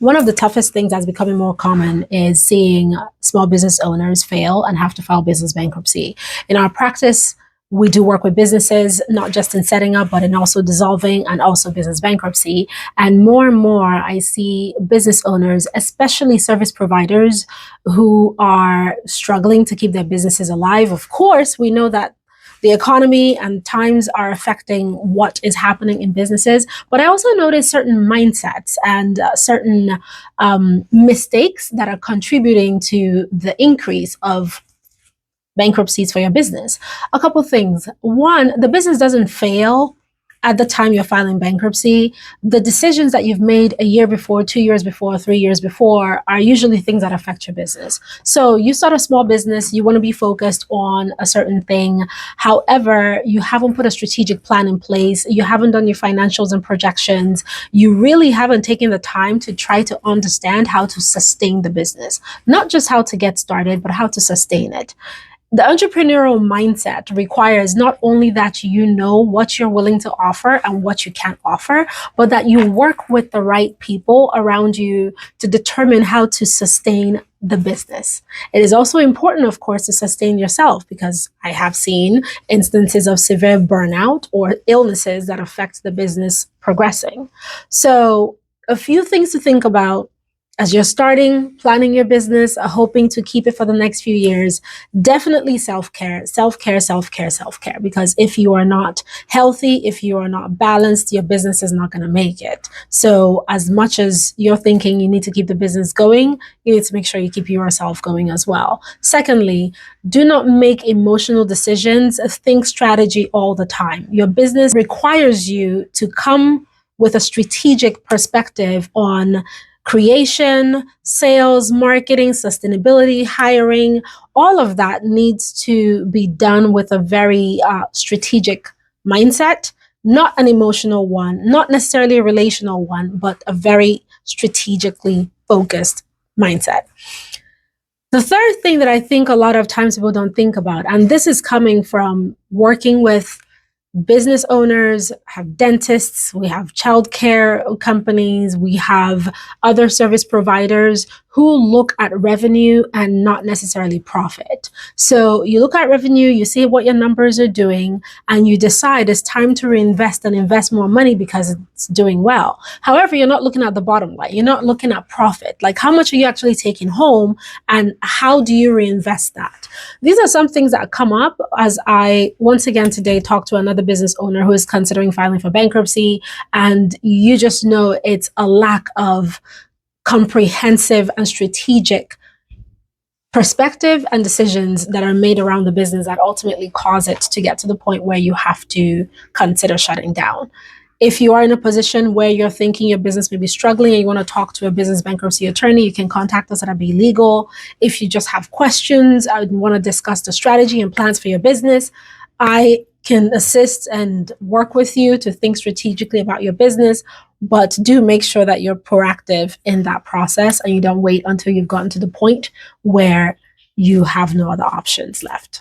One of the toughest things that's becoming more common is seeing small business owners fail and have to file business bankruptcy. In our practice, we do work with businesses, not just in setting up, but in also dissolving and also business bankruptcy. And more, I see business owners, especially service providers, who are struggling to keep their businesses alive. Of course, we know that the economy and times are affecting what is happening in businesses. But I also notice certain mindsets and certain mistakes that are contributing to the increase of bankruptcies for your business. A couple things. One, the business doesn't fail at the time you're filing bankruptcy. The decisions that you've made a year before, 2 years before, 3 years before are usually things that affect your business. So you start a small business, you want to be focused on a certain thing. However, you haven't put a strategic plan in place. You haven't done your financials and projections. You really haven't taken the time to try to understand how to sustain the business, not just how to get started, but how to sustain it. The entrepreneurial mindset requires not only that you know what you're willing to offer and what you can't offer, but that you work with the right people around you to determine how to sustain the business. It is also important, of course, to sustain yourself, because I have seen instances of severe burnout or illnesses that affect the business progressing. So, a few things to think about as you're starting, planning your business, hoping to keep it for the next few years. Definitely self-care, self-care, self-care, self-care. Because if you are not healthy, if you are not balanced, your business is not going to make it. So as much as you're thinking you need to keep the business going, you need to make sure you keep yourself going as well. Secondly, do not make emotional decisions. Think strategy all the time. Your business requires you to come with a strategic perspective on creation, sales, marketing, sustainability, hiring. All of that needs to be done with a very strategic mindset, not an emotional one, not necessarily a relational one, but a very strategically focused mindset. The third thing that I think a lot of times people don't think about, and this is coming from working with business owners, have dentists, we have childcare companies, we have other service providers who look at revenue and not necessarily profit. So you look at revenue, you see what your numbers are doing, and you decide it's time to reinvest and invest more money because it's doing well. However, you're not looking at the bottom line. You're not looking at profit. Like, how much are you actually taking home and how do you reinvest that? These are some things that come up as I, once again today, talk to another business owner who is considering filing for bankruptcy. And you just know it's a lack of comprehensive and strategic perspective and decisions that are made around the business that ultimately cause it to get to the point where you have to consider shutting down. If you are in a position where you're thinking your business may be struggling and you want to talk to a business bankruptcy attorney, you can contact us at Be Legal. If you just have questions, I would want to discuss the strategy and plans for your business, I can assist and work with you to think strategically about your business, but do make sure that you're proactive in that process and you don't wait until you've gotten to the point where you have no other options left.